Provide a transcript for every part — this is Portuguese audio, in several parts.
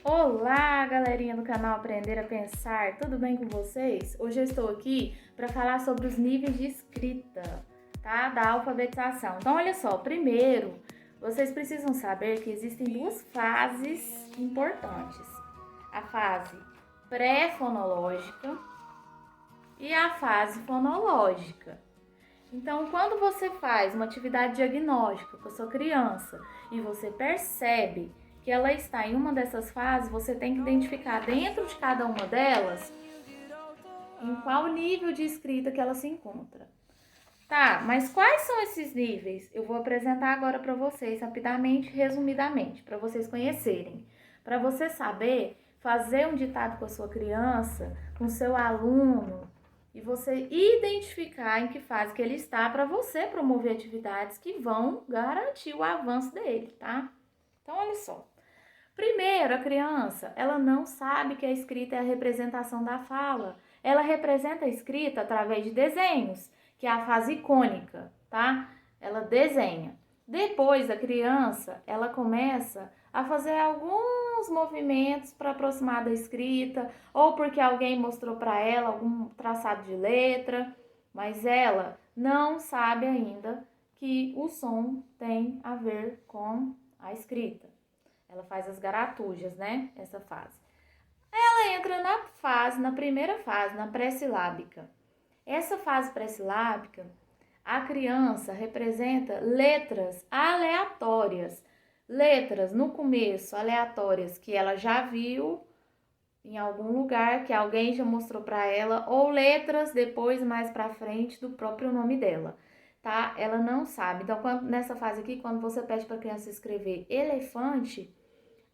Olá, galerinha do canal Aprender a Pensar, tudo bem com vocês? Hoje eu estou aqui para falar sobre os níveis de escrita, tá? Da alfabetização. Então, olha só, primeiro, vocês precisam saber que existem duas fases importantes. A fase pré-fonológica e a fase fonológica. Então, quando você faz uma atividade diagnóstica com a sua criança e você percebe que ela está em uma dessas fases, você tem que identificar dentro de cada uma delas em qual nível de escrita que ela se encontra. Tá, mas quais são esses níveis? Eu vou apresentar agora para vocês rapidamente, resumidamente, para vocês conhecerem. Para você saber fazer um ditado com a sua criança, com o seu aluno, e você identificar em que fase que ele está para você promover atividades que vão garantir o avanço dele, tá? Então, olha só. Primeiro, a criança, ela não sabe que a escrita é a representação da fala. Ela representa a escrita através de desenhos, que é a fase icônica, tá? Ela desenha. Depois, a criança, ela começa a fazer alguns movimentos para aproximar da escrita, ou porque alguém mostrou para ela algum traçado de letra, mas ela não sabe ainda que o som tem a ver com a escrita. Ela faz as garatujas, né? Essa fase. Ela entra na primeira fase, na pré-silábica. Essa fase pré-silábica, a criança representa letras aleatórias. Letras no começo aleatórias que ela já viu em algum lugar, que alguém já mostrou para ela, ou letras depois mais para frente do próprio nome dela, tá? Ela não sabe. Então, nessa fase aqui, quando você pede para a criança escrever elefante,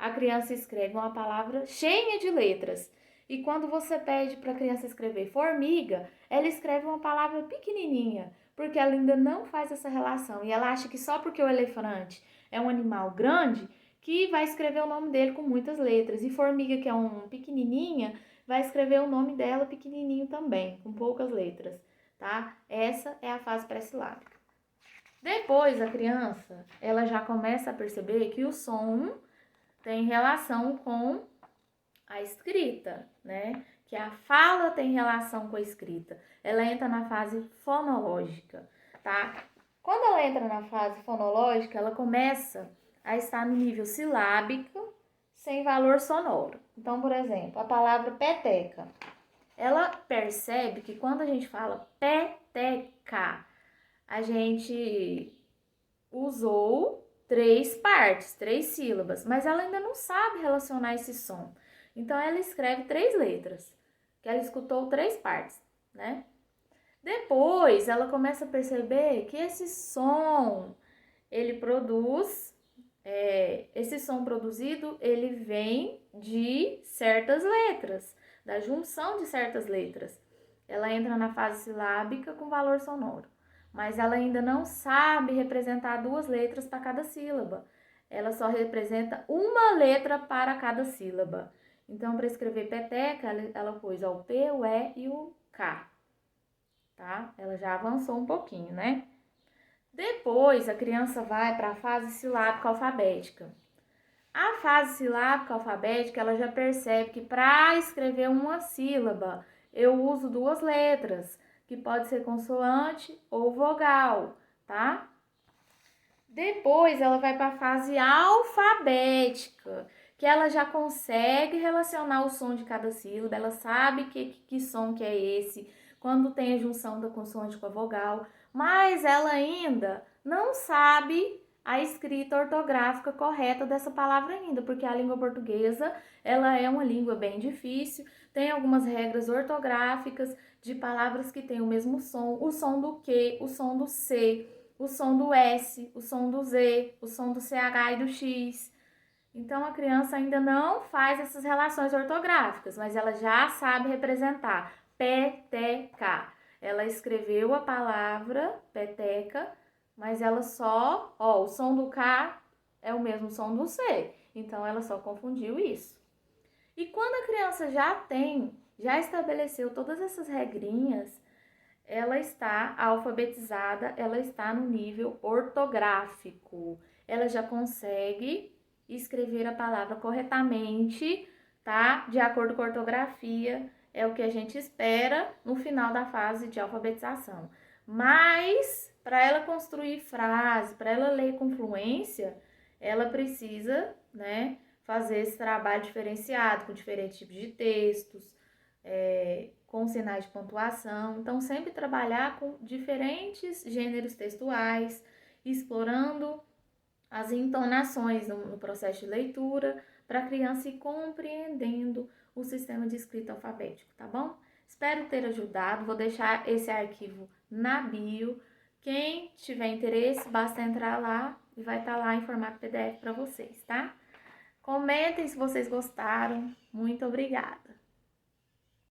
a criança escreve uma palavra cheia de letras. E quando você pede para a criança escrever formiga, ela escreve uma palavra pequenininha, porque ela ainda não faz essa relação. E ela acha que só porque o elefante é um animal grande, que vai escrever o nome dele com muitas letras. E formiga, que é um pequenininha, vai escrever o nome dela pequenininho também, com poucas letras, tá? Essa é a fase pré-silábica. Depois, a criança, ela já começa a perceber que o som tem relação com a escrita, né? Que a fala tem relação com a escrita. Ela entra na fase fonológica, tá? Quando ela entra na fase fonológica, ela começa a estar no nível silábico sem valor sonoro. Então, por exemplo, a palavra peteca. Ela percebe que quando a gente fala peteca, a gente usou três partes, três sílabas, mas ela ainda não sabe relacionar esse som. Então ela escreve três letras, que ela escutou três partes, né? Depois ela começa a perceber que esse som, ele produz, esse som produzido, ele vem de certas letras, da junção de certas letras. Ela entra na fase silábica com valor sonoro, mas ela ainda não sabe representar duas letras para cada sílaba. Ela só representa uma letra para cada sílaba. Então, para escrever peteca, ela pôs o P, o E e o K, tá? Ela já avançou um pouquinho, né? Depois, a criança vai para a fase silábica alfabética. A fase silábica alfabética, ela já percebe que para escrever uma sílaba, eu uso duas letras, que pode ser consoante ou vogal, tá? Depois ela vai para a fase alfabética, que ela já consegue relacionar o som de cada sílaba, ela sabe que som que é esse, quando tem a junção da consoante com a vogal, mas ela ainda não sabe a escrita ortográfica correta dessa palavra ainda, porque a língua portuguesa, ela é uma língua bem difícil, tem algumas regras ortográficas de palavras que têm o som do Q, o som do C, o som do S, o som do Z, o som do CH e do X. Então a criança ainda não faz essas relações ortográficas, mas ela já sabe representar peteca. Ela escreveu a palavra peteca, mas ela só, o som do K é o mesmo som do C. Então ela só confundiu isso. E quando a criança já estabeleceu todas essas regrinhas, ela está alfabetizada, ela está no nível ortográfico. Ela já consegue escrever a palavra corretamente, tá? De acordo com a ortografia, é o que a gente espera no final da fase de alfabetização. Mas, para ela construir frase, para ela ler com fluência, ela precisa, né, fazer esse trabalho diferenciado, com diferentes tipos de textos, com sinais de pontuação. Então, sempre trabalhar com diferentes gêneros textuais, explorando as entonações no processo de leitura, para a criança ir compreendendo o sistema de escrita alfabético, tá bom? Espero ter ajudado, vou deixar esse arquivo na bio. Quem tiver interesse, basta entrar lá e vai estar lá em formato PDF para vocês, tá? Comentem se vocês gostaram. Muito obrigada!